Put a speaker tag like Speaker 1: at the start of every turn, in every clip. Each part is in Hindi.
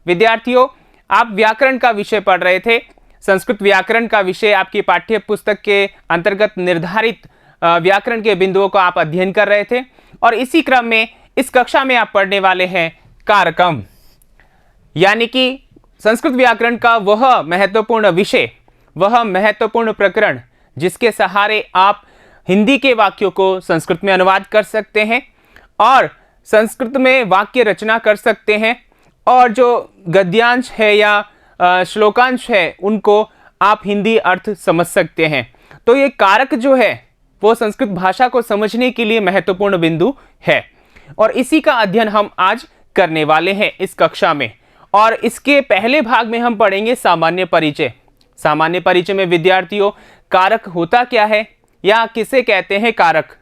Speaker 1: विद्यार्थियों, आप व्याकरण का विषय पढ़ रहे थे। संस्कृत व्याकरण का विषय आपकी पाठ्य पुस्तक के अंतर्गत निर्धारित व्याकरण के बिंदुओं को आप अध्ययन कर रहे थे और इसी क्रम में इस कक्षा में आप पढ़ने वाले हैं कारकम, यानी कि संस्कृत व्याकरण का वह महत्वपूर्ण विषय, वह महत्वपूर्ण प्रकरण जिसके सहारे आप हिंदी के वाक्यों को संस्कृत में अनुवाद कर सकते हैं और संस्कृत में वाक्य रचना कर सकते हैं और जो गद्यांश है या श्लोकांश है उनको आप हिंदी अर्थ समझ सकते हैं। तो ये कारक जो है वो संस्कृत भाषा को समझने के लिए महत्वपूर्ण बिंदु है और इसी का अध्ययन हम आज करने वाले हैं इस कक्षा में। और इसके पहले भाग में हम पढ़ेंगे सामान्य परिचय। सामान्य परिचय में विद्यार्थियों, कारक होता क्या है या किसे कहते हैं कारक,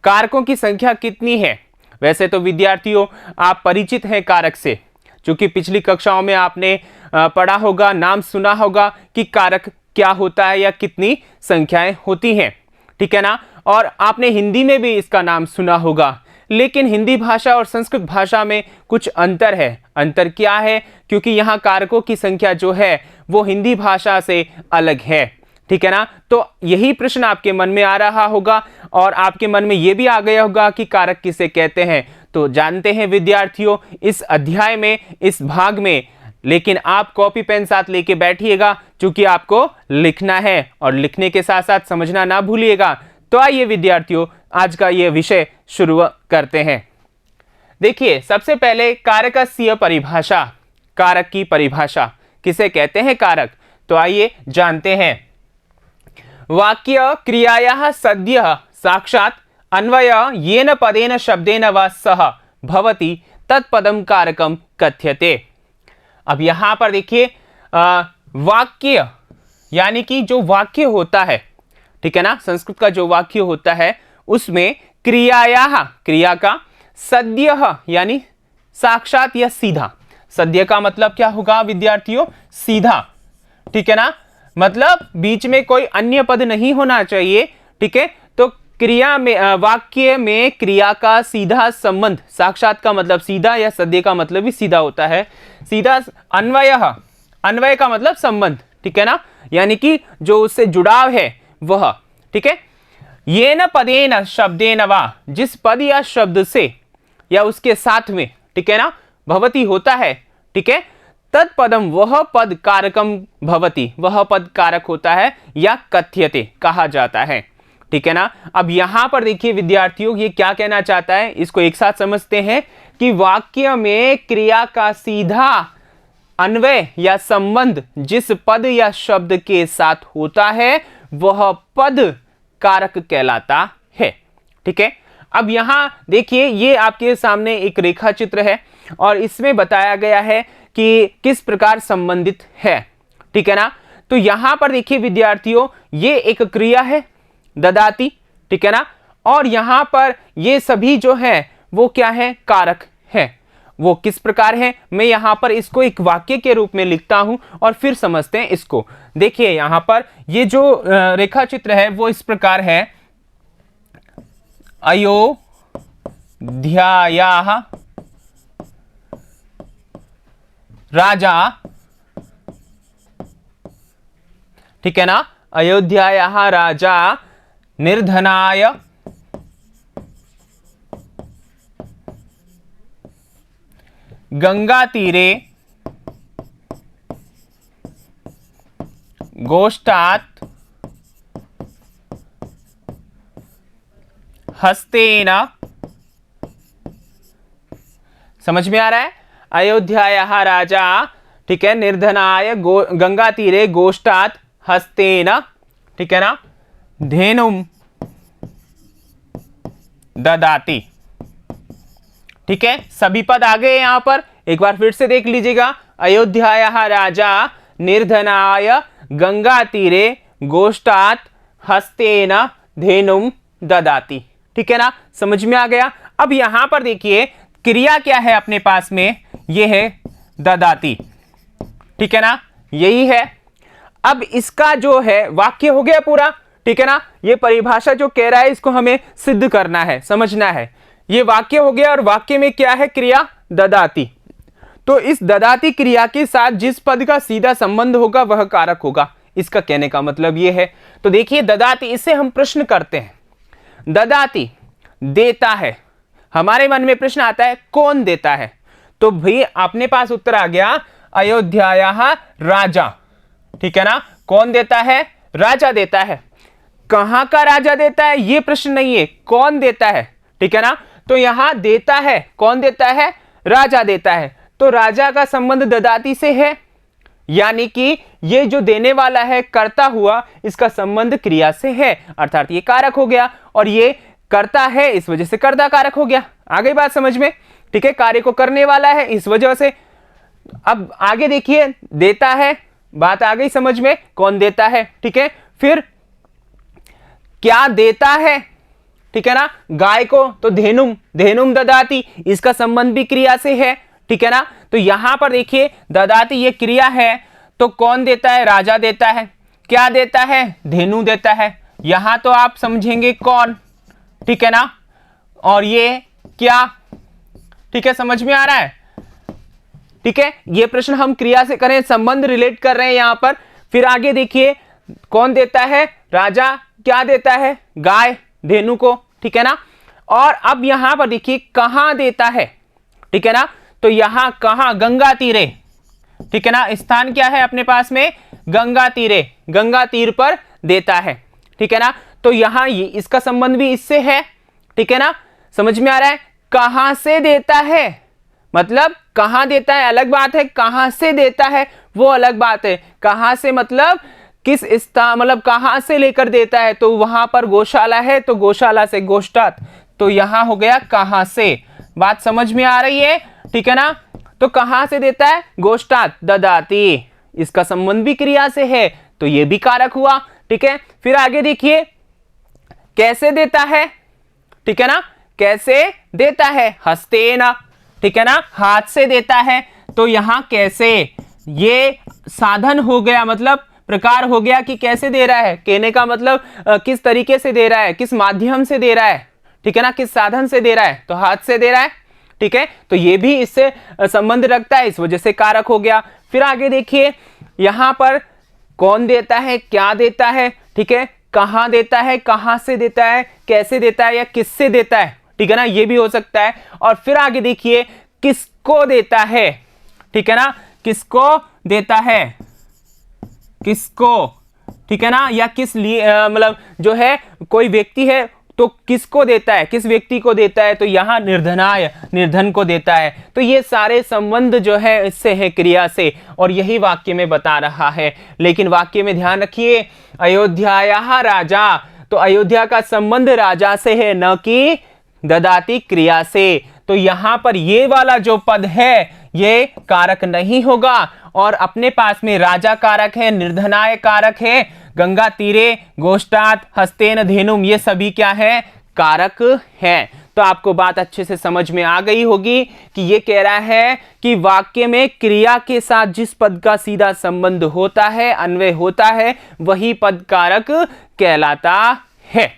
Speaker 1: कारकों की संख्या कितनी है। वैसे तो विद्यार्थियों आप परिचित हैं कारक से, क्योंकि पिछली कक्षाओं में आपने पढ़ा होगा, नाम सुना होगा कि कारक क्या होता है या कितनी संख्याएं होती हैं, ठीक है ना। और आपने हिंदी में भी इसका नाम सुना होगा, लेकिन हिंदी भाषा और संस्कृत भाषा में कुछ अंतर है। अंतर क्या है? क्योंकि यहाँ कारकों की संख्या जो है वो हिंदी भाषा से अलग है, ठीक है ना। तो यही प्रश्न आपके मन में आ रहा होगा और आपके मन में ये भी आ गया होगा कि कारक किसे कहते हैं। तो जानते हैं विद्यार्थियों इस अध्याय में, इस भाग में, लेकिन आप कॉपी पेन साथ लेके बैठिएगा क्योंकि आपको लिखना है और लिखने के साथ साथ समझना ना भूलिएगा। तो आइए विद्यार्थियों आज का ये विषय शुरू करते हैं। देखिए सबसे पहले कारकस्य परिभाषा, कारक की परिभाषा, किसे कहते हैं कारक। तो आइए जानते हैं। वाक्य क्रियायाः सद्यः साक्षात् अन्वय येन पदेन शब्देन वा सह भवति तत्पदम कारकम कथ्यते। अब यहां पर देखिए वाक्य यानी कि जो वाक्य होता है, ठीक है ना, संस्कृत का जो वाक्य होता है उसमें क्रियायाः, क्रिया का, सद्यः यानी साक्षात या सीधा। सद्य का मतलब क्या होगा विद्यार्थियों? सीधा, ठीक है ना, मतलब बीच में कोई अन्य पद नहीं होना चाहिए, ठीक है। तो क्रिया में, वाक्य में क्रिया का सीधा संबंध, साक्षात का मतलब सीधा या सद्य का मतलब भी सीधा होता है। सीधा अन्वय, अन्वय का मतलब संबंध, ठीक है ना, यानी कि जो उससे जुड़ाव है वह, ठीक है। येन पदेन शब्देन वा, जिस पद या शब्द से या उसके साथ में, ठीक है ना, भवति होता है, ठीक है, तत्पदम वह पद कारकम भवति, वह पद कारक होता है या कथ्यते कहा जाता है, ठीक है ना। अब यहां पर देखिए विद्यार्थियों ये क्या कहना चाहता है, इसको एक साथ समझते हैं कि वाक्य में क्रिया का सीधा अन्वय या संबंध जिस पद या शब्द के साथ होता है वह पद कारक कहलाता है, ठीक है। अब यहां देखिए ये आपके सामने एक रेखा चित्र है और इसमें बताया गया है कि किस प्रकार संबंधित है, ठीक है ना। तो यहां पर देखिए विद्यार्थियों ये एक क्रिया है ददाती, ठीक है ना, और यहां पर ये सभी जो है वो क्या है? कारक है। वो किस प्रकार है? मैं यहां पर इसको एक वाक्य के रूप में लिखता हूं और फिर समझते हैं इसको। देखिए यहां पर ये जो रेखा चित्र है वो इस प्रकार है। अयोध्यायाः राजा, ठीक है ना, अयोध्यायाः राजा निर्धनाय गंगा तीरे गोष्ठात् हस्तेन, समझ में आ रहा है? अयोध्यायाः राजा, ठीक है, निर्धनाय गंगा तीरे गोष्ठात् हस्तेन, ठीक है ना, धेनुम ददाति, ठीक है। सभी पद आ गए यहां पर, एक बार फिर से देख लीजिएगा। अयोध्यायाः राजा निर्धनाय गंगा तीरे गोष्ठात् हस्तेन धेनुम ददाति, ठीक है ना, समझ में आ गया। अब यहां पर देखिए क्रिया क्या है अपने पास में, ये है ददाति, ठीक है ना, यही है। अब इसका जो है वाक्य हो गया पूरा, ठीक है ना। ये परिभाषा जो कह रहा है इसको हमें सिद्ध करना है, समझना है। ये वाक्य हो गया और वाक्य में क्या है? क्रिया ददाति। तो इस ददाती क्रिया के साथ जिस पद का सीधा संबंध होगा वह कारक होगा। इसका कहने का मतलब यह है। तो देखिए ददाती, इससे हम प्रश्न करते हैं। ददाती देता है, हमारे मन में प्रश्न आता है कौन देता है, तो भाई अपने पास उत्तर आ गया अयोध्यायाः राजा। ठीक है ना, कौन देता है? राजा देता है। कहां का राजा देता है ये प्रश्न नहीं है, कौन देता है। ठीक है ना, तो यहां देता है, कौन देता है? राजा देता है। तो राजा का संबंध ददाती से है, यानी कि ये जो देने वाला है करता हुआ, इसका संबंध क्रिया से है, अर्थात ये कारक हो गया, और ये करता है इस वजह से कर्ता कारक हो गया। आ गई बात समझ में? ठीक है, कार्य को करने वाला है इस वजह से। अब आगे देखिए, देता है, बात आ गई समझ में, कौन देता है। ठीक है, फिर क्या देता है? ठीक है ना, गाय को तो धेनुम, धेनुम ददाती, इसका संबंध भी क्रिया से है। ठीक है ना, तो यहां पर देखिए ददाती ये क्रिया है, तो कौन देता है? राजा देता है। क्या देता है? धेनु देता है। यहां तो आप समझेंगे कौन, ठीक है ना, और ये क्या। ठीक है, समझ में आ रहा है? ठीक है, ये प्रश्न हम क्रिया से करें, संबंध रिलेट कर रहे हैं यहां पर। फिर आगे देखिए, कौन देता है? राजा। क्या देता है? गाय, धेनु को। ठीक है ना, और अब यहां पर देखिए कहां देता है। ठीक है ना, तो यहां कहां? गंगा तीरे। ठीक है ना, स्थान क्या है अपने पास में? गंगा तीरे, गंगा तीर पर देता है। ठीक है ना, तो यहां इसका संबंध भी इससे है। ठीक है ना, समझ में आ रहा है? कहां से देता है, मतलब कहां देता है अलग बात है, कहां से देता है वो अलग बात है। कहां से मतलब किस स्थान, मतलब कहां से लेकर देता है, तो वहां पर गौशाला है तो गौशाला से गोष्ठात, तो यहां हो गया कहां से। बात समझ में आ रही है? ठीक है ना, तो कहां से देता है? गोष्ठात ददाती, इसका संबंध भी क्रिया से है, तो ये भी कारक हुआ। ठीक है, फिर आगे देखिए कैसे देता है। ठीक है ना, कैसे देता है? हस्तेन। ठीक है ना, हाथ से देता है, तो यहां कैसे, ये साधन हो गया, मतलब प्रकार हो गया कि कैसे दे रहा है। कहने का मतलब किस तरीके से दे रहा है, किस माध्यम से दे रहा है। ठीक है ना, किस साधन से दे रहा है, तो हाथ से दे रहा है। ठीक है, तो ये भी इससे संबंध रखता है, इस वजह से कारक हो गया। फिर आगे देखिए, यहां पर कौन देता है, क्या देता है। ठीक है, कहां देता है, कहां से देता है, कैसे देता है, या किससे देता है। ठीक है ना, ये भी हो सकता है। और फिर आगे देखिए किसको देता है। ठीक है ना, किसको देता है, किसको। ठीक है ना, या किस लिए, मतलब जो है कोई व्यक्ति है तो किसको देता है, किस व्यक्ति को देता है, तो यहां निर्धनाय, निर्धन को देता है। तो ये सारे संबंध जो है इससे है, क्रिया से, और यही वाक्य में बता रहा है। लेकिन वाक्य में ध्यान रखिए, अयोध्यायाः राजा, तो अयोध्या का संबंध राजा से है, न कि ददाती क्रिया से। तो यहां पर ये वाला जो पद है ये कारक नहीं होगा, और अपने पास में राजा कारक है, निर्धनाय कारक है, गंगा तीरे, गोष्ठात, हस्तेन, धेनुम, ये सभी क्या है? कारक है। तो आपको बात अच्छे से समझ में आ गई होगी कि ये कह रहा है कि वाक्य में क्रिया के साथ जिस पद का सीधा संबंध होता है, अन्वय होता है, वही पद कारक कहलाता है।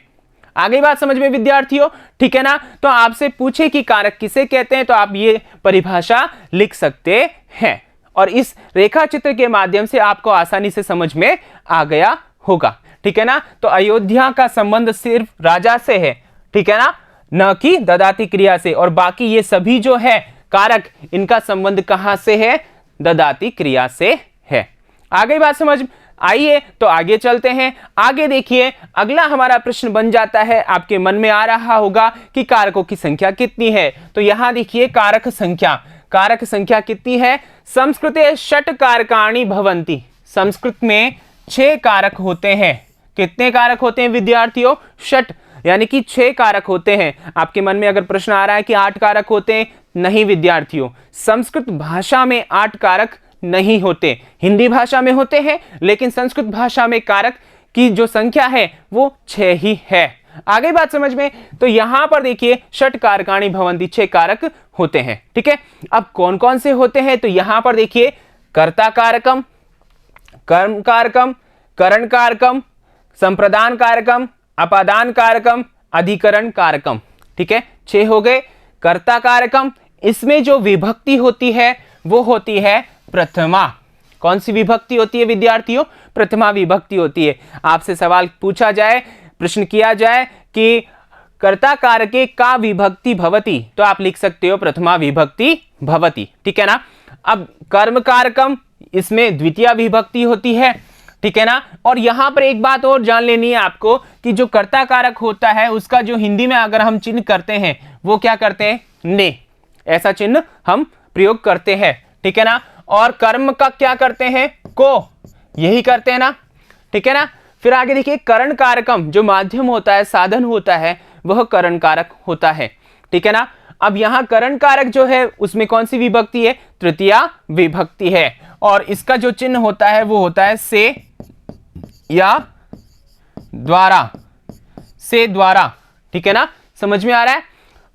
Speaker 1: आगे बात समझ में विद्यार्थियों? ठीक है ना, तो आपसे पूछे कि कारक किसे कहते हैं, तो आप ये परिभाषा लिख सकते हैं, और इस रेखा चित्र के माध्यम से आपको आसानी से समझ में आ गया होगा। ठीक है ना, तो अयोध्या का संबंध सिर्फ राजा से है, ठीक है ना, न कि ददाती क्रिया से, और बाकी ये सभी जो है कारक, इनका संबंध कहां से है? ददाती क्रिया से है। आगे बात समझ आइए, तो आगे चलते हैं। आगे देखिए, अगला हमारा प्रश्न बन जाता है, आपके मन में आ रहा होगा कि कारकों की संख्या कितनी है। तो यहां देखिए कारक संख्या, कारक संख्या कितनी है? संस्कृते षट कारकाणि भवन्ति, संस्कृत में 6 कारक होते हैं। कितने कारक होते हैं विद्यार्थियों? षट, यानी कि 6 कारक होते हैं। आपके मन में अगर प्रश्न आ रहा है कि 8 कारक होते हैं, नहीं विद्यार्थियों, संस्कृत भाषा में 8 कारक नहीं होते। हिंदी भाषा में होते हैं, लेकिन संस्कृत भाषा में कारक की जो संख्या है वो 6 ही है। आगे बात समझ में? तो यहां पर देखिए षट कारकाणि भवन्ति, 6 कारक होते हैं। ठीक है, अब कौन कौन से होते हैं? तो यहां पर देखिए कर्ता कारकम, कर्म कारकम, करण कारकम, संप्रदान कारकम, अपादान कारकम, अधिकरण कारकम। ठीक है, 6 हो गए। कर्ता कारकम, इसमें जो विभक्ति होती है वो होती है प्रथमा। कौन सी विभक्ति होती है विद्यार्थियों? प्रथमा विभक्ति होती है। आपसे सवाल पूछा जाए, प्रश्न किया जाए कि कर्ता कारके का विभक्ति भवति, तो आप लिख सकते हो प्रथमा विभक्ति भवति। ठीक है ना। अब कर्म कारकम, इसमें द्वितीय विभक्ति होती है। ठीक है ना। और यहां पर एक बात और जान लेनी है आपको कि जो कर्ता कारक होता है उसका जो हिंदी में अगर हम चिन्ह करते हैं वो क्या करते हैं? ने, ऐसा चिन्ह हम प्रयोग करते हैं। ठीक है ना। और कर्म का क्या करते हैं? को, यही करते हैं ना। ठीक है ना। फिर आगे देखिए करण कारकम, जो माध्यम होता है, साधन होता है, वह करण कारक होता है। ठीक है ना। अब यहां करण कारक जो है उसमें कौन सी विभक्ति है? तृतीय विभक्ति है। और इसका जो चिन्ह होता है वो होता है से या द्वारा, से द्वारा। ठीक है ना। समझ में आ रहा है।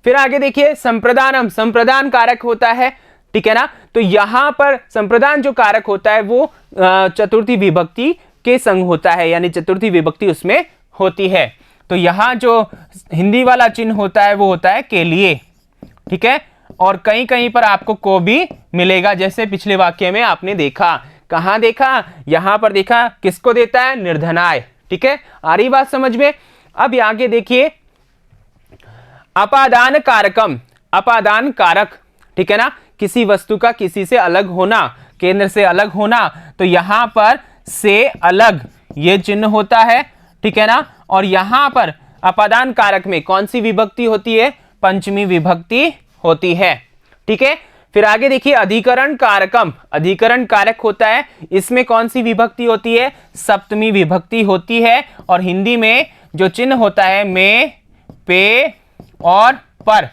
Speaker 1: फिर आगे देखिए संप्रदानम, संप्रदान कारक होता है। ठीक है ना। तो यहां पर संप्रदान जो कारक होता है वो चतुर्थी विभक्ति के संग होता है, यानी चतुर्थी विभक्ति उसमें होती है। तो यहां जो हिंदी वाला चिन्ह होता है वो होता है के लिए। ठीक है। और कहीं कहीं पर आपको को भी मिलेगा, जैसे पिछले वाक्य में आपने देखा। कहां देखा? यहां पर देखा। किसको देता है? निर्धनाय। ठीक है। आ रही बात समझ में? अब आगे देखिए अपादान कारकम, अपादान कारक। ठीक है ना। किसी वस्तु का किसी से अलग होना, केंद्र से अलग होना, तो यहां पर से अलग ये चिन्ह होता है। ठीक है ना। और यहां पर अपादान कारक में कौन सी विभक्ति होती है? पंचमी विभक्ति होती है। ठीक है। फिर आगे देखिए अधिकरण कारकम, अधिकरण कारक होता है, इसमें कौन सी विभक्ति होती है? सप्तमी विभक्ति होती है। और हिंदी में जो चिन्ह होता है में, पे और पर।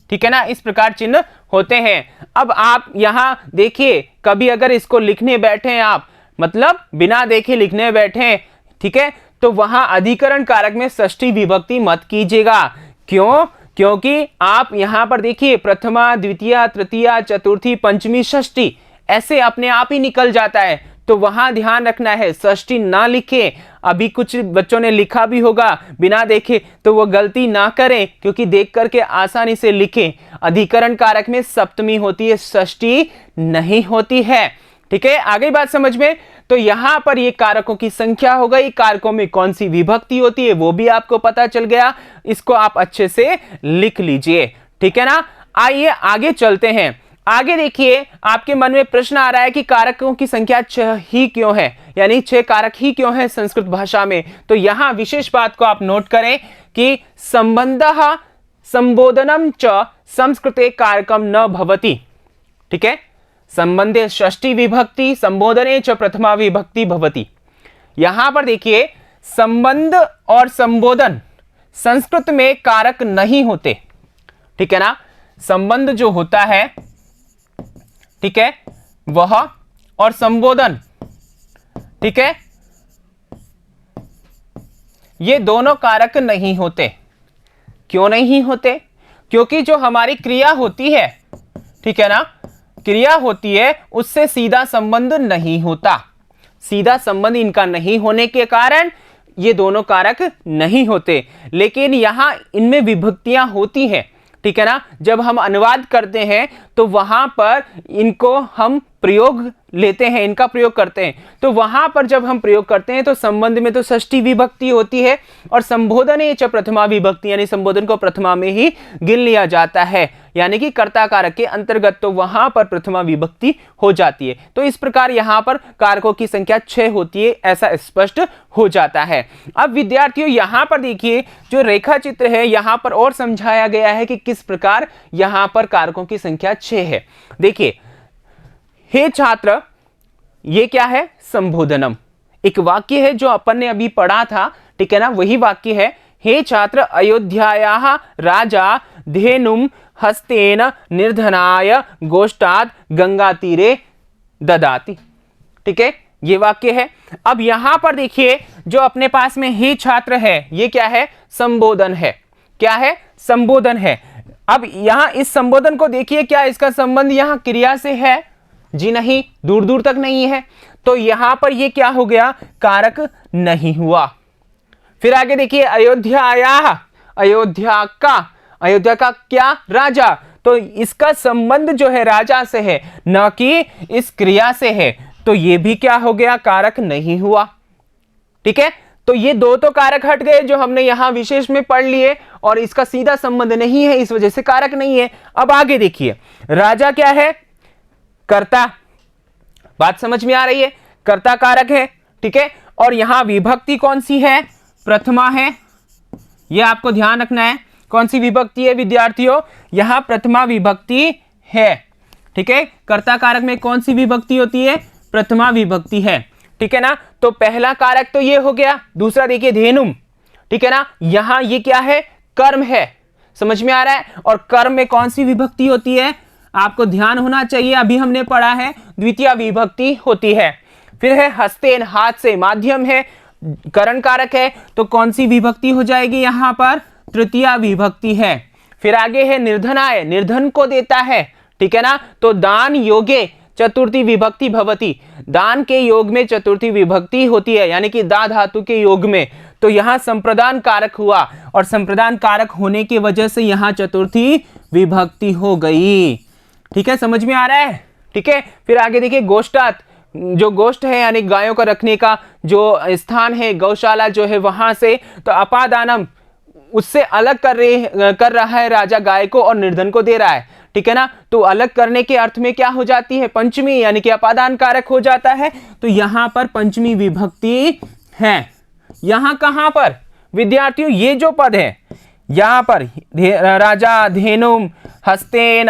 Speaker 1: ठीक है ना। इस प्रकार चिन्ह होते हैं। अब आप यहां देखिए, कभी अगर इसको लिखने बैठे आप, मतलब बिना देखे लिखने बैठे, ठीक है, तो वहां अधिकरण कारक में षष्ठी विभक्ति मत कीजिएगा। क्यों? क्योंकि आप यहां पर देखिए प्रथमा, द्वितीय, तृतीय, चतुर्थी, पंचमी, षष्ठी ऐसे अपने आप ही निकल जाता है। तो वहां ध्यान रखना है षष्ठी ना लिखे। अभी कुछ बच्चों ने लिखा भी होगा बिना देखे, तो वो गलती ना करें, क्योंकि देख करके आसानी से लिखें। अधिकरण कारक में सप्तमी होती है, षष्ठी नहीं होती है। ठीक है। आगे बात समझ में? तो यहां पर ये कारकों की संख्या हो गई, कारकों में कौन सी विभक्ति होती है वो भी आपको पता चल गया। इसको आप अच्छे से लिख लीजिए। ठीक है ना। आइए आगे चलते हैं। आगे देखिए आपके मन में प्रश्न आ रहा है कि कारकों की संख्या 6 ही क्यों है, यानी 6 कारक ही क्यों है संस्कृत भाषा में। तो यहां विशेष बात को आप नोट करें कि संबंधः संबोधनम च संस्कृते कारकम न भवति। ठीक है। संबंधे षष्ठी विभक्ति, संबोधने च प्रथमा विभक्ति भवति। यहां पर देखिए संबंध और संबोधन संस्कृत में कारक नहीं होते। ठीक है ना। संबंध जो होता है, ठीक है, वह और संबोधन, ठीक है, ये दोनों कारक नहीं होते। क्यों नहीं होते? क्योंकि जो हमारी क्रिया होती है, ठीक है ना, क्रिया होती है, उससे सीधा संबंध नहीं होता। सीधा संबंध इनका नहीं होने के कारण ये दोनों कारक नहीं होते। लेकिन यहां इनमें विभक्तियां होती हैं। ठीक है ना। जब हम अनुवाद करते हैं तो वहां पर इनको हम प्रयोग लेते हैं, इनका प्रयोग करते हैं। तो वहां पर जब हम प्रयोग करते हैं तो संबंध में तो षष्ठी विभक्ति होती है और संबोधने च प्रथमा विभक्ति, यानी संबोधन को प्रथमा में ही गिन लिया जाता है, यानी कि कर्ता कारक के अंतर्गत, तो वहां पर प्रथमा विभक्ति हो जाती है। तो इस प्रकार यहां पर कारकों की संख्या 6 होती है, ऐसा स्पष्ट हो जाता है। अब विद्यार्थियों यहां पर देखिए जो रेखा चित्र है यहां पर और समझाया गया है कि किस प्रकार यहां पर कारकों की संख्या 6 है। देखिए, हे छात्र, ये क्या है? संबोधनम। एक वाक्य है जो अपन ने अभी पढ़ा था, ठीक है ना, वही वाक्य है। हे छात्र, अयोध्यायाः राजा धेनुम हस्तेन निर्धनाय गोष्ठात् गंगा तीरे ददाति। ठीक है, ये वाक्य है। अब यहां पर देखिए जो अपने पास में हे छात्र है, ये क्या है? संबोधन है। क्या है? संबोधन है। अब यहां इस संबोधन को देखिए, क्या इसका संबंध यहां क्रिया से है? जी नहीं, दूर दूर तक नहीं है। तो यहां पर ये क्या हो गया? कारक नहीं हुआ। फिर आगे देखिए अयोध्या आया, अयोध्या का क्या? राजा। तो इसका संबंध जो है राजा से है, न कि इस क्रिया से है, तो ये भी क्या हो गया, कारक नहीं हुआ। ठीक है, तो ये दो तो कारक हट गए जो हमने यहां विशेष में पढ़ लिए, और इसका सीधा संबंध नहीं है, इस वजह से कारक नहीं है। अब आगे देखिए, राजा क्या है, कर्ता, बात समझ में आ रही है, कर्ता कारक है। ठीक है, और यहां विभक्ति कौन सी है, प्रथमा है, यह आपको ध्यान रखना है। कौन सी विभक्ति है विद्यार्थियों, यहां प्रथमा विभक्ति है। ठीक है, कर्ता कारक में कौन सी विभक्ति होती है, प्रथमा विभक्ति है। ठीक है ना, तो पहला कारक तो ये हो गया। दूसरा देखिए धेनुम, ठीक है ना, यहां ये क्या है, कर्म है, समझ में आ रहा है। और कर्म में कौन सी विभक्ति होती है, आपको ध्यान होना चाहिए, अभी हमने पढ़ा है, द्वितीय विभक्ति होती है। फिर है हस्तेन, हाथ से, माध्यम है, करण कारक है, तो कौन सी विभक्ति हो जाएगी यहां पर, तृतीय विभक्ति है। फिर आगे है निर्धनाय, निर्धन को देता है। ठीक है ना, तो दान योगे चतुर्थी विभक्ति भवति, दान के योग में चतुर्थी विभक्ति होती है, यानी कि दा धातु के योग में, तो यहां संप्रदान कारक हुआ, और संप्रदान कारक होने की वजह से यहां चतुर्थी विभक्ति हो गई। ठीक है, समझ में आ रहा है। ठीक है, फिर आगे देखिए गोष्ठात, जो गोष्ठ है यानी गायों का रखने का जो स्थान है, गौशाला जो है वहां से, तो अपादानम, उससे अलग कर रहा है राजा गाय को, और निर्धन को दे रहा है। ठीक है ना, तो अलग करने के अर्थ में क्या हो जाती है, पंचमी, यानी कि अपादान कारक हो जाता है। तो यहां पर पंचमी विभक्ति है। यहां कहां पर विद्यार्थियों, ये जो पद है यहां पर राजा, धेनुम, हस्तेन,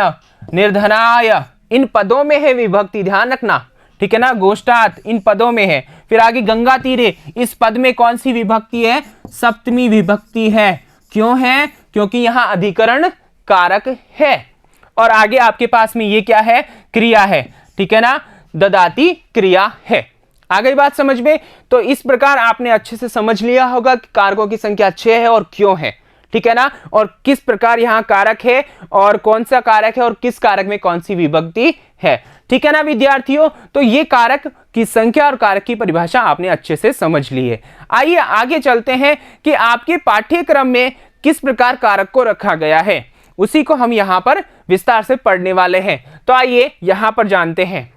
Speaker 1: निर्धनाय, इन पदों में है विभक्ति, ध्यान रखना। ठीक है ना, गोष्ठात इन पदों में है। फिर आगे गंगा तीरे, इस पद में कौन सी विभक्ति है, सप्तमी विभक्ति है। क्यों है, क्योंकि यहां अधिकरण कारक है। और आगे आपके पास में ये क्या है, क्रिया है। ठीक है ना, ददाती क्रिया है। आ गई बात समझ में। तो इस प्रकार आपने अच्छे से समझ लिया होगा कि कारकों की संख्या 6 है और क्यों है। ठीक है ना, और किस प्रकार यहां कारक है, और कौन सा कारक है, और किस कारक में कौन सी विभक्ति है। ठीक है ना विद्यार्थियों, तो ये कारक की संख्या और कारक की परिभाषा आपने अच्छे से समझ ली है। आइए आगे चलते हैं कि आपके पाठ्यक्रम में किस प्रकार कारक को रखा गया है, उसी को हम यहां पर विस्तार से पढ़ने वाले हैं। तो आइए यहां पर जानते हैं।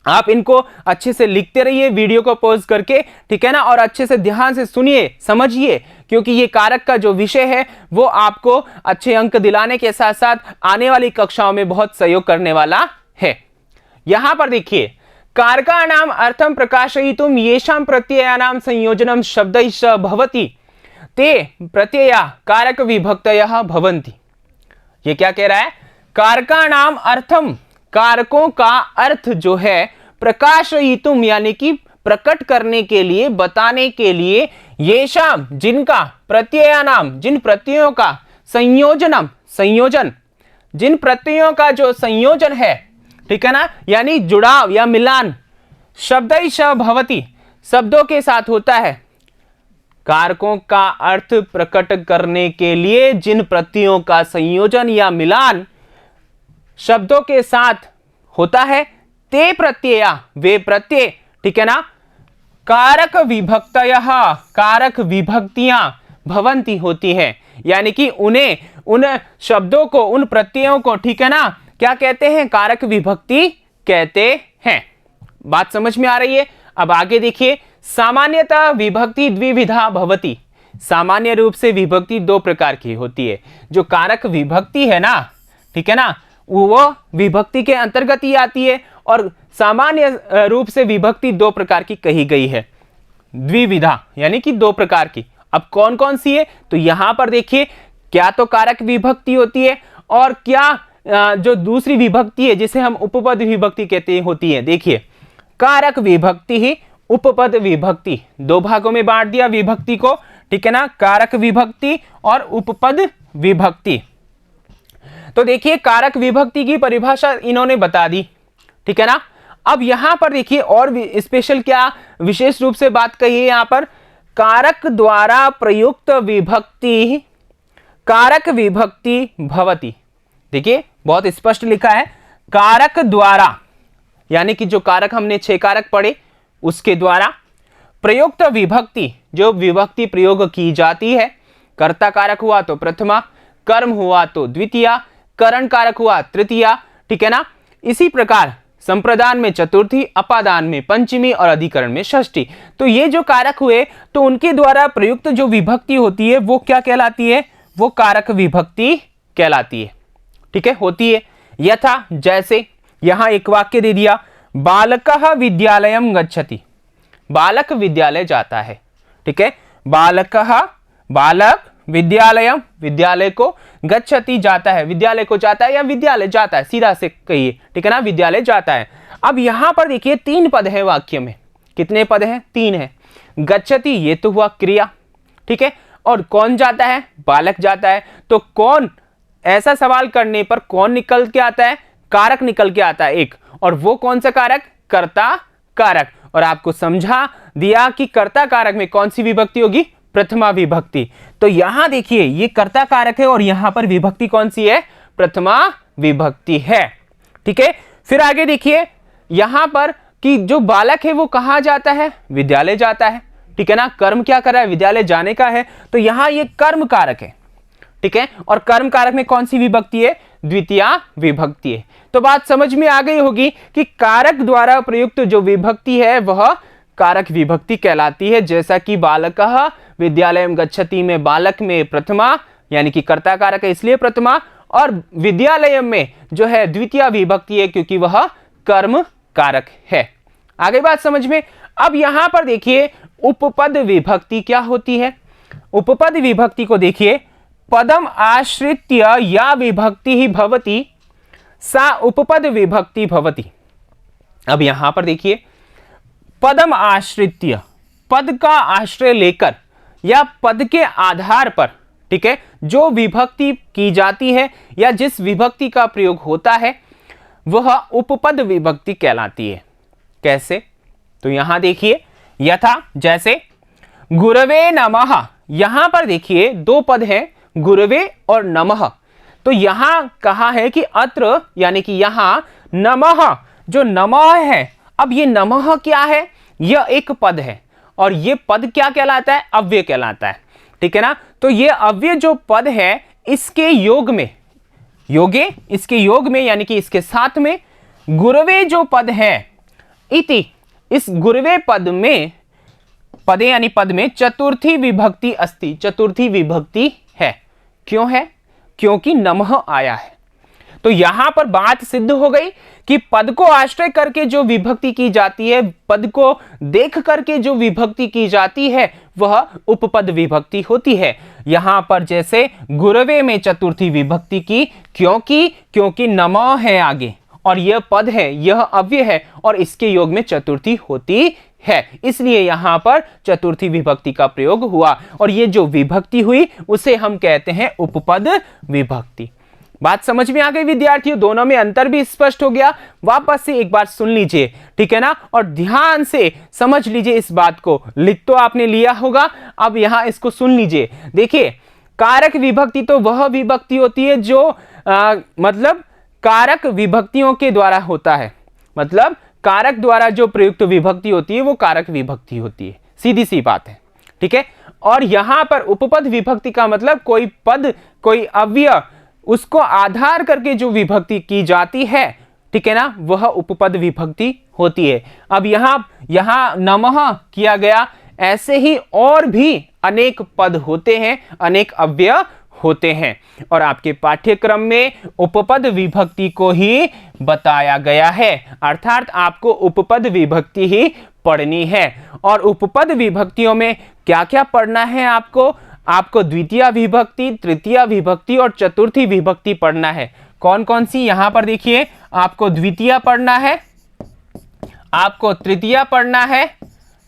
Speaker 1: आप इनको अच्छे से लिखते रहिए वीडियो को पॉज करके, ठीक है ना, और अच्छे से ध्यान से सुनिए, समझिए, क्योंकि ये कारक का जो विषय है वो आपको अच्छे अंक दिलाने के साथ साथ आने वाली कक्षाओं में बहुत सहयोग करने वाला है। यहां पर देखिए, कारकाणाम अर्थम प्रकाशयितुम येषां प्रत्ययानां संयोजनम शब्दैश्च भवति ते प्रत्यया कारक विभक्तयः भवन्ति। ये क्या कह रहा है, कारकाणाम अर्थम, कारकों का अर्थ जो है, प्रकाशयितुम यानी कि प्रकट करने के लिए, बताने के लिए, येषाम जिनका, प्रत्ययानाम जिन प्रत्ययों का, संयोजनम संयोजन, जिन प्रत्ययों का जो संयोजन है, ठीक है ना, यानी जुड़ाव या मिलान, शब्दैश्च भवति, शब्दों के साथ होता है। कारकों का अर्थ प्रकट करने के लिए जिन प्रत्ययों का संयोजन या मिलान शब्दों के साथ होता है, ते प्रत्यया, वे प्रत्यय, ठीक है ना, कारक विभक्तयः, कारक विभक्तियां भवन्ति होती है, यानी कि उन्हें, उन शब्दों को, उन प्रत्ययों को, ठीक है ना, क्या कहते हैं, कारक विभक्ति कहते हैं। बात समझ में आ रही है। अब आगे देखिए, सामान्यतः विभक्ति द्विविधा भवति, सामान्य रूप से विभक्ति दो प्रकार की होती है। जो कारक विभक्ति है ना, ठीक है ना, वो विभक्ति के अंतर्गत ही आती है, और सामान्य रूप से विभक्ति दो प्रकार की कही गई है, द्विविधा यानी कि दो प्रकार की। अब कौन कौन सी है, तो यहां पर देखिए, क्या तो कारक विभक्ति होती है, और क्या जो दूसरी विभक्ति है जिसे हम उपपद विभक्ति कहते हैं होती है। देखिए, कारक विभक्ति ही उपपद विभक्ति, दो भागों में बांट दिया विभक्ति को, ठीक है ना, कारक विभक्ति और उपपद विभक्ति। तो देखिए, कारक विभक्ति की परिभाषा इन्होंने बता दी, ठीक है ना। अब यहां पर देखिए और स्पेशल क्या विशेष रूप से बात कही है यहां पर, कारक द्वारा प्रयुक्त विभक्ति कारक विभक्ति भवति। देखिए बहुत स्पष्ट लिखा है, कारक द्वारा, यानी कि जो कारक हमने 6 कारक पढ़े उसके द्वारा प्रयुक्त विभक्ति, जो विभक्ति प्रयोग की जाती है, कर्ता कारक हुआ तो प्रथमा, कर्म हुआ तो द्वितीया, करण कारक हुआ तृतीया, ठीक है ना। इसी प्रकार संप्रदान में चतुर्थी, अपादान में पंचमी और अधिकरण में षष्ठी। तो ये जो कारक हुए तो उनके द्वारा प्रयुक्त जो विभक्ति होती है वो क्या कहलाती है, वो कारक विभक्ति कहलाती है, ठीक है, होती है। यथा जैसे यहां एक वाक्य दे दिया, बालकः विद्यालयं गच्छति, बालक विद्यालय जाता है, ठीक है। बालकः, बालक, विद्यालयम, विद्यालय को, गच्छति जाता है, विद्यालय को जाता है या विद्यालय जाता है, सीधा से कहिए, ठीक है ना, विद्यालय जाता है। अब यहां पर देखिए 3 पद है वाक्य में, कितने पद हैं, 3 है। गच्छति ये तो हुआ क्रिया, ठीक है, और कौन जाता है, बालक जाता है। तो कौन, ऐसा सवाल करने पर कौन निकल के आता है, कारक निकल के आता है एक, और वो कौन सा कारक, कर्ता कारक। और आपको समझा दिया कि कर्ता कारक में कौन सी विभक्ति होगी, प्रथमा विभक्ति। तो यहां देखिए ये कर्ता कारक है और यहां पर विभक्ति कौन सी है, प्रथमा विभक्ति है, ठीक है। फिर आगे देखिए यहां पर कि जो बालक है वो कहां जाता है, विद्यालय जाता है, ठीक है ना। कर्म क्या कर रहा है, विद्यालय जाने का है, तो यहां ये कर्म कारक है, ठीक है। और कर्म कारक में कौन सी विभक्ति है, द्वितीया विभक्ति है। तो बात समझ में आ गई होगी कि कारक द्वारा प्रयुक्त जो विभक्ति है वह कारक विभक्ति कहलाती है। जैसा कि बालकः विद्यालयं गच्छति में बालक में प्रथमा यानी कि कर्ता कारक है इसलिए प्रथमा, और विद्यालयम में जो है द्वितीया विभक्ति है क्योंकि वह कर्म कारक है। आगे बात समझ में। अब यहां पर देखिए उपपद विभक्ति क्या होती है। उपपद विभक्ति को देखिए, पदम आश्रित्य या विभक्ति ही भवति सा उपपद विभक्ति भवति। अब यहां पर देखिए पदम आश्रित्य, पद का आश्रय लेकर या पद के आधार पर, ठीक है, जो विभक्ति की जाती है या जिस विभक्ति का प्रयोग होता है वह उपपद विभक्ति कहलाती है। कैसे, तो यहां देखिए यथा जैसे गुरवे नमः, यहां पर देखिए 2 पद हैं, गुरवे और नमः। तो यहां कहा है कि अत्र यानी कि यहां नमः, जो नमः है, अब ये नमः क्या है, यह एक पद है और ये पद क्या कहलाता है, अव्यय कहलाता है, ठीक है ना। तो ये अव्यय जो पद है इसके योग में, योगे, इसके योग में यानी कि इसके साथ में गुरवे जो पद है इति, इस गुरवे पद में, पदे यानी पद में चतुर्थी विभक्ति अस्ति, चतुर्थी विभक्ति है। क्यों है, क्योंकि नमः आया है। तो यहां पर बात सिद्ध हो गई कि पद को आश्रय करके जो विभक्ति की जाती है, पद को देख करके जो विभक्ति की जाती है वह उपपद विभक्ति होती है। यहां पर जैसे गुरवे में चतुर्थी विभक्ति की, क्योंकि नमः है आगे और यह पद है, यह अव्यय है और इसके योग में चतुर्थी होती है, इसलिए यहां पर चतुर्थी विभक्ति का प्रयोग हुआ और ये जो विभक्ति हुई उसे हम कहते हैं उपपद विभक्ति। बात समझ में आ गई विद्यार्थियों, दोनों में अंतर भी स्पष्ट हो गया। वापस से एक बार सुन लीजिए, ठीक है ना, और ध्यान से समझ लीजिए इस बात को। लिख तो आपने लिया होगा, अब यहां इसको सुन लीजिए। देखिए कारक विभक्ति तो वह विभक्ति होती है जो मतलब कारक विभक्तियों के द्वारा होता है, मतलब कारक द्वारा जो प्रयुक्त विभक्ति होती है वो कारक विभक्ति होती है, सीधी सी बात है, ठीक है। और यहां पर उपपद विभक्ति का मतलब कोई पद, कोई अव्यय, उसको आधार करके जो विभक्ति की जाती है, ठीक है ना, वह उपपद विभक्ति होती है। अब यहां नमः किया गया, ऐसे ही और भी अनेक पद होते हैं, अनेक अव्यय होते हैं और आपके पाठ्यक्रम में उपपद विभक्ति को ही बताया गया है, अर्थात आपको उपपद विभक्ति ही पढ़नी है। और उपपद विभक्तियों में क्या क्या पढ़ना है आपको द्वितीय विभक्ति, तृतीय विभक्ति और चतुर्थी विभक्ति पढ़ना है। कौन कौन सी, यहां पर देखिए, आपको द्वितीय पढ़ना है, आपको तृतीय पढ़ना है,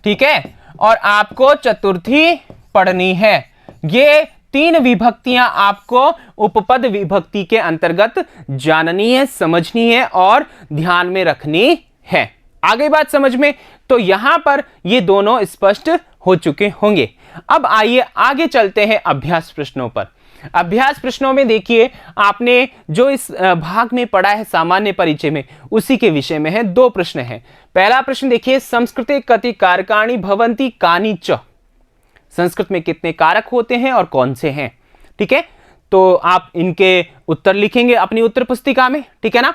Speaker 1: ठीक है, और आपको चतुर्थी पढ़नी है। ये 3 विभक्तियां आपको उपपद विभक्ति के अंतर्गत जाननी है, समझनी है और ध्यान में रखनी है। आगे बात समझ में, तो यहां पर ये दोनों स्पष्ट हो चुके होंगे। अब आइए आगे चलते हैं अभ्यास प्रश्नों पर। अभ्यास प्रश्नों में देखिए आपने जो इस भाग में पढ़ा है सामान्य परिचय में, उसी के विषय में है। 2 प्रश्न हैं। पहला प्रश्न देखिए, संस्कृते कति कारकाणि भवन्ति कानि च, संस्कृत में कितने कारक होते हैं और कौन से हैं, ठीक है। तो आप इनके उत्तर लिखेंगे अपनी उत्तर पुस्तिका में, ठीक है ना।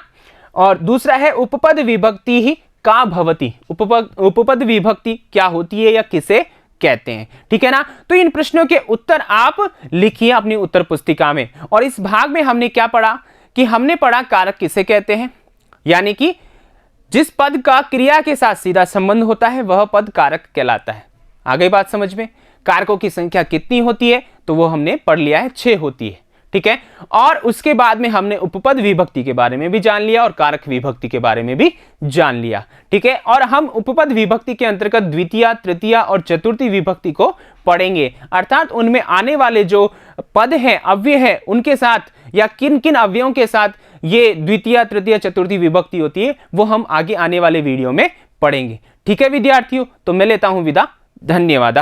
Speaker 1: और दूसरा है उपपद विभक्ति ही का भवति, उपपद विभक्ति क्या होती है या किसे कहते हैं, ठीक है ना। तो इन प्रश्नों के उत्तर आप लिखिए अपनी उत्तर पुस्तिका में। और इस भाग में हमने क्या पढ़ा कि हमने पढ़ा कारक किसे कहते हैं, यानी कि जिस पद का क्रिया के साथ सीधा संबंध होता है वह पद कारक कहलाता है। आ गई बात समझ में। कारकों की संख्या कितनी होती है तो वो हमने पढ़ लिया है, 6 होती है, ठीक है। और उसके बाद में हमने उपपद विभक्ति के बारे में भी जान लिया और कारक विभक्ति के बारे में भी जान लिया, ठीक है। और हम उपपद विभक्ति के अंतर्गत द्वितीय, तृतीय और चतुर्थी विभक्ति को पढ़ेंगे, अर्थात उनमें आने वाले जो पद हैं, अव्यय है, उनके साथ या किन किन अव्ययों के साथ ये द्वितीय, तृतीय, चतुर्थी विभक्ति होती है वो हम आगे आने वाले वीडियो में पढ़ेंगे, ठीक है विद्यार्थियों। तो मैं लेता हूं विदा, धन्यवाद।